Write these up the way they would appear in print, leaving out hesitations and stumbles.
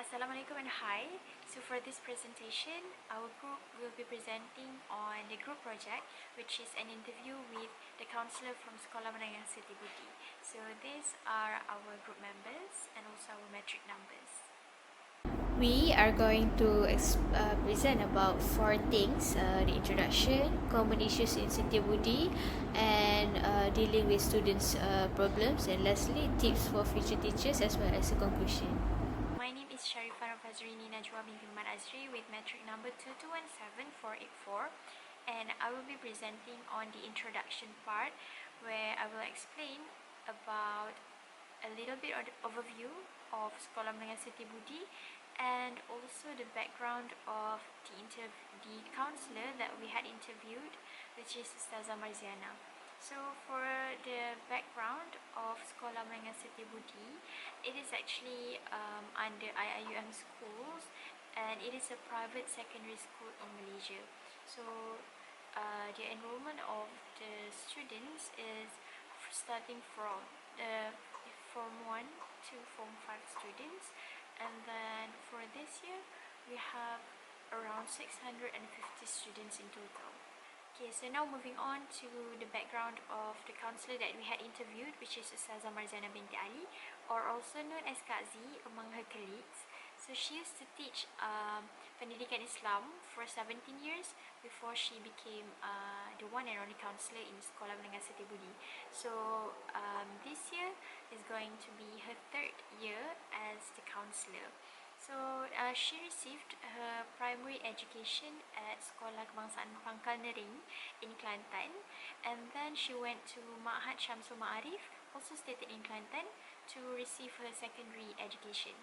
Assalamualaikum and hi. So for this presentation, our group will be presenting on the group project, which is an interview with the counsellor from Sekolah Menengah Siti Budi. So these are our group members and also our metric numbers. We are going to present about four things: the introduction, common issues in Siti Budi, and dealing with students' problems, and lastly, tips for future teachers as well as a conclusion. My name is Sharifah of Fazrini, Najwa, Binti Azri with metric number 2217484, and I will be presenting on the introduction part where I will explain about a little bit of the overview of Sekolah Menengah Siti Budi and also the background of the counsellor that we had interviewed, which is Ustazah Marziana. So for the background of Sekolah Menengah Siti Budi, it is actually under IIUM schools, and it is a private secondary school in Malaysia. So the enrollment of the students is starting from the Form 1 to Form 5 students, and then for this year we have around 650 students in total. Okay, so now moving on to the background of the counsellor that we had interviewed, which is Ustazah Marziana Binti Ali, or also known as Kak Z among her colleagues. So she used to teach Pendidikan Islam for 17 years before she became the one and only counsellor in Sekolah Menengah Siti Budi. So this year is going to be her third year as the counsellor. So she received her primary education at Sekolah Kebangsaan Pangkal Nering in Kelantan, and then she went to Ma'had Syamsul Ma'arif, also stated in Kelantan, to receive her secondary education.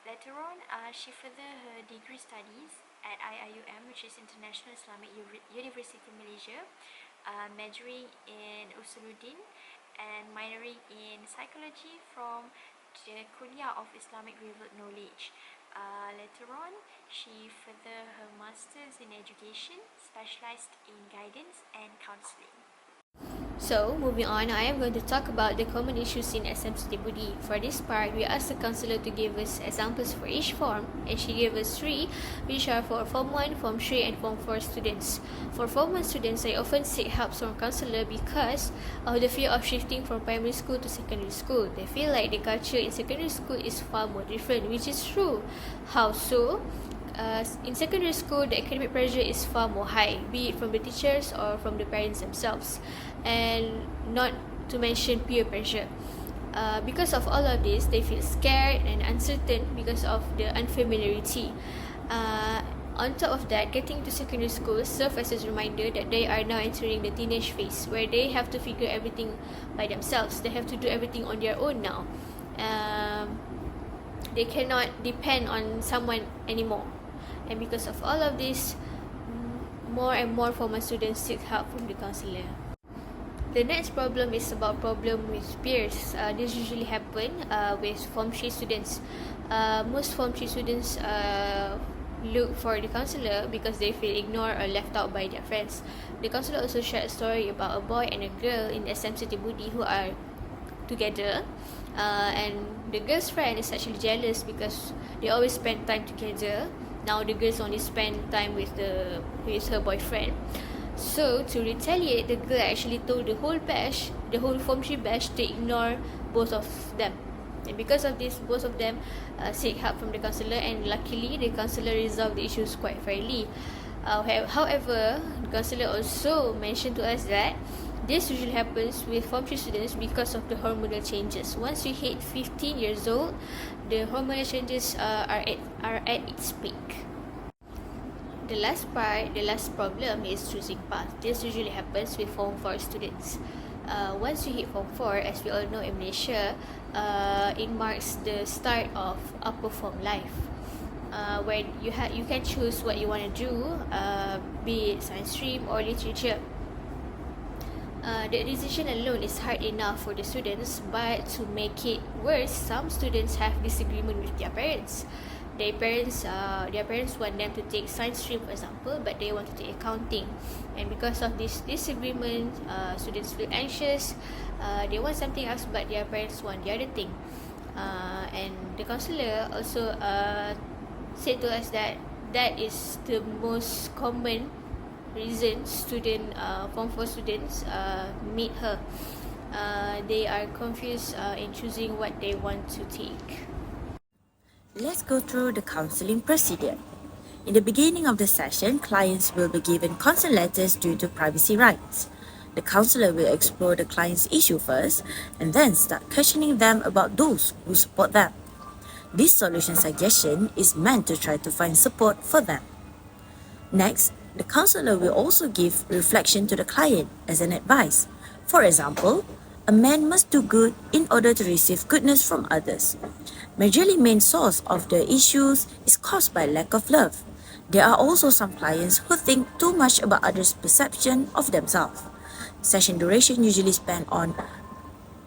Later on, she furthered her degree studies at IIUM, which is International Islamic University Malaysia, majoring in Usuluddin and minoring in psychology from the Kuliah of Islamic Revealed Knowledge. Later on, she furthered her Masters in Education, specialised in guidance and counselling. So, moving on, I am going to talk about the common issues in SM Siti Budi. For this part, we asked the counsellor to give us examples for each form, and she gave us 3, which are for Form 1, Form 3, and Form 4 students. For Form 1 students, I often seek help from counsellor because of the fear of shifting from primary school to secondary school. They feel like the culture in secondary school is far more different, which is true. How so? In secondary school, the academic pressure is far more high, be it from the teachers or from the parents themselves, and not to mention peer pressure. Because of all of this, they feel scared and uncertain because of the unfamiliarity. On top of that, getting to secondary school serves as a reminder that they are now entering the teenage phase, where they have to figure everything by themselves. They have to do everything on their own now. They cannot depend on someone anymore. And because of all of this, more and more former students seek help from the counsellor. The next problem is about problem with peers. This usually happen with Form 3 students. Most Form 3 students look for the counsellor because they feel ignored or left out by their friends. The counsellor also shared a story about a boy and a girl in SM Siti Budi who are together, and the girl's friend is actually jealous because they always spend time together. Now the girls only spend time with her boyfriend. So to retaliate, the girl actually told the whole Form 3 batch to ignore both of them. And because of this, both of them seek help from the counsellor, and luckily the counsellor resolved the issues quite fairly. However, the counsellor also mentioned to us that this usually happens with Form 3 students because of the hormonal changes. Once you hit 15 years old, the hormonal changes are at its peak. The last problem is choosing path. This usually happens with Form 4 students. Once you hit Form 4, as we all know in Malaysia, it marks the start of upper form life, where you can choose what you want to do, be it science stream or literature. The decision alone is hard enough for the students, but to make it worse, some students have disagreement with their parents. Their parents want them to take science stream, for example, but they want to take accounting, and because of this disagreement, students feel anxious. They want something else, but their parents want the other thing. And the counsellor also said to us that that is the most common reason Form 4 students meet her. They are confused in choosing what they want to take. Let's go through the counseling procedure. In the beginning of the session, clients will be given consent letters due to privacy rights. The counselor will explore the client's issue first and then start questioning them about those who support them. This solution suggestion is meant to try to find support for them. Next, the counselor will also give reflection to the client as an advice. For example, a man must do good in order to receive goodness from others. Majorly main source of the issues is caused by lack of love. There are also some clients who think too much about others' perception of themselves. Session duration usually spent on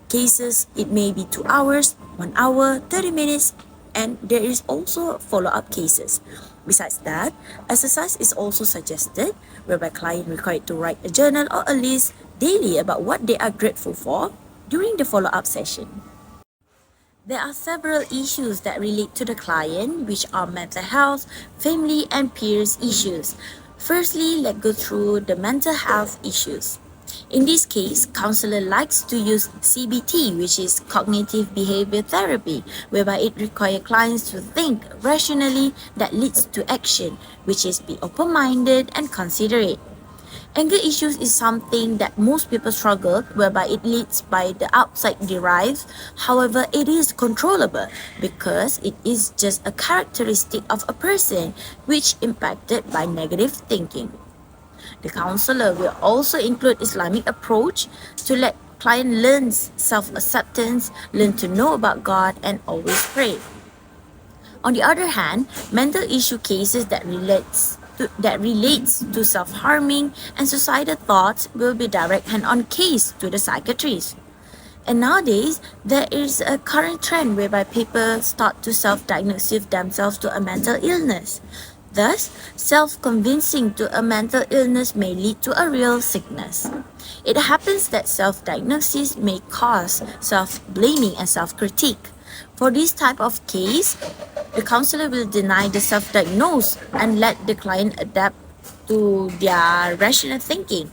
cases, it may be 2 hours, 1 hour, 30 minutes, and there is also follow-up cases. Besides that, exercise is also suggested, whereby client required to write a journal or a list daily about what they are grateful for during the follow-up session. There are several issues that relate to the client, which are mental health, family, and peers issues. Firstly, let's go through the mental health issues. In this case, counselor likes to use CBT, which is cognitive behavior therapy, whereby it requires clients to think rationally that leads to action, which is be open-minded and considerate. Anger issues is something that most people struggle, whereby it leads by the outside derives. However, it is controllable because it is just a characteristic of a person which impacted by negative thinking. The counselor will also include Islamic approach to let client learn self-acceptance, learn to know about God, and always pray. On the other hand, mental issue cases that relates to self-harming and suicidal thoughts will be direct hand-on case to the psychiatrist. And nowadays, there is a current trend whereby people start to self-diagnose themselves to a mental illness. Thus, self-convincing to a mental illness may lead to a real sickness. It happens that self-diagnosis may cause self-blaming and self-critique. For this type of case, the counselor will deny the self-diagnose and let the client adapt to their rational thinking.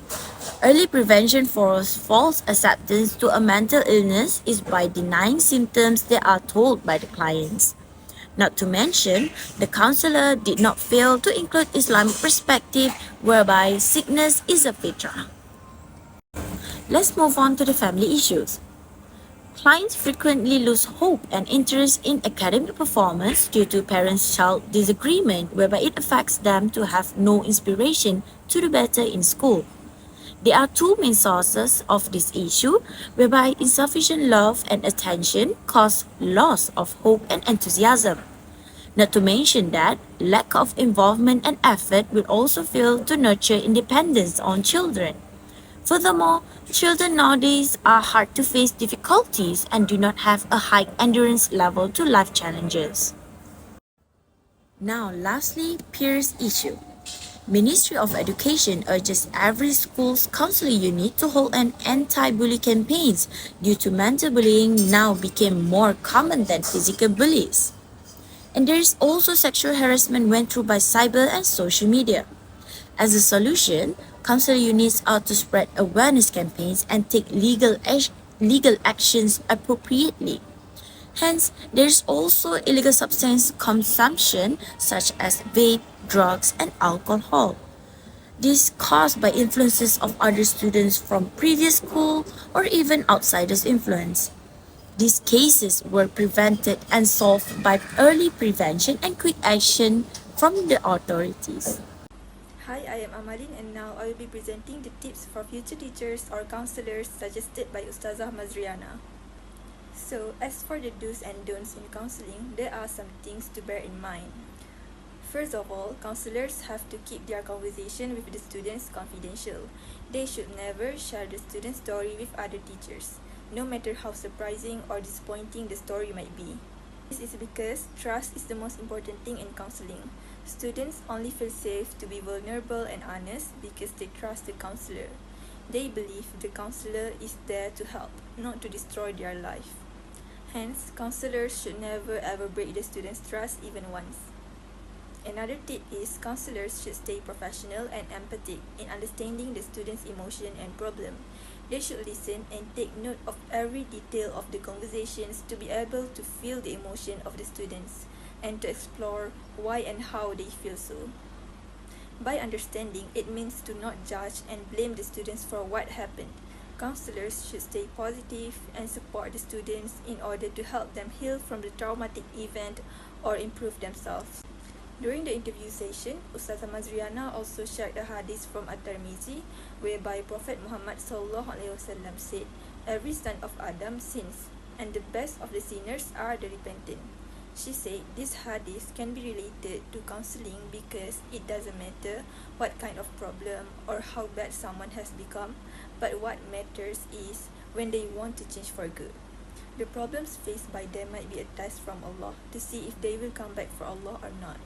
Early prevention for false acceptance to a mental illness is by denying symptoms they are told by the clients. Not to mention, the counselor did not fail to include Islamic perspective whereby sickness is a fitrah. Let's move on to the family issues. Clients frequently lose hope and interest in academic performance due to parents-child disagreement, whereby it affects them to have no inspiration to do better in school. There are two main sources of this issue, whereby insufficient love and attention cause loss of hope and enthusiasm. Not to mention that lack of involvement and effort will also fail to nurture independence on children. Furthermore, children nowadays are hard to face difficulties and do not have a high endurance level to life challenges. Now, lastly, peers issue. Ministry of Education urges every school's counseling unit to hold an anti-bully campaigns due to mental bullying now became more common than physical bullies. And there is also sexual harassment went through by cyber and social media. As a solution, counseling units are to spread awareness campaigns and take legal actions appropriately. Hence, there is also illegal substance consumption such as vape, drugs, and alcohol. This caused by influences of other students from previous school or even outsiders' influence. These cases were prevented and solved by early prevention and quick action from the authorities. Hi, I am Amalin and now I will be presenting the tips for future teachers or counselors suggested by Ustazah Mazriana. So, as for the do's and don'ts in counseling, there are some things to bear in mind. First of all, counselors have to keep their conversation with the students confidential. They should never share the student's story with other teachers, no matter how surprising or disappointing the story might be. This is because trust is the most important thing in counseling. Students only feel safe to be vulnerable and honest because they trust the counselor. They believe the counselor is there to help, not to destroy their life. Hence, counselors should never ever break the student's trust even once. Another tip is counselors should stay professional and empathic in understanding the student's emotion and problem. They should listen and take note of every detail of the conversations to be able to feel the emotion of the students and to explore why and how they feel so. By understanding, it means to not judge and blame the students for what happened. Counselors should stay positive and support the students in order to help them heal from the traumatic event or improve themselves. During the interview session, Ustazah Mazriana also shared a hadith from At-Tirmizi, whereby Prophet Muhammad SAW said, "Every son of Adam sins, and the best of the sinners are the repentant." She said this hadith can be related to counseling because it doesn't matter what kind of problem or how bad someone has become, but what matters is when they want to change for good. The problems faced by them might be a test from Allah to see if they will come back for Allah or not.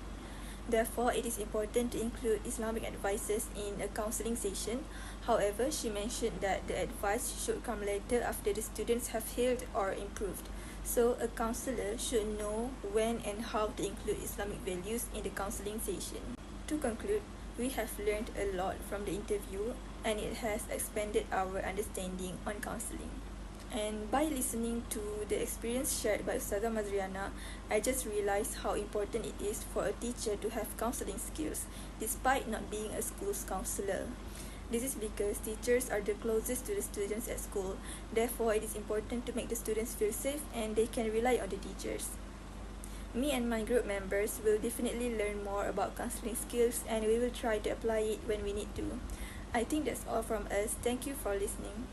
Therefore, it is important to include Islamic advices in a counseling session. However, she mentioned that the advice should come later after the students have healed or improved. So, a counselor should know when and how to include Islamic values in the counseling session. To conclude, we have learned a lot from the interview and it has expanded our understanding on counseling. And by listening to the experience shared by Ustazah Mazriana, I just realized how important it is for a teacher to have counseling skills, despite not being a school's counselor. This is because teachers are the closest to the students at school. Therefore, it is important to make the students feel safe and they can rely on the teachers. Me and my group members will definitely learn more about counseling skills and we will try to apply it when we need to. I think that's all from us. Thank you for listening.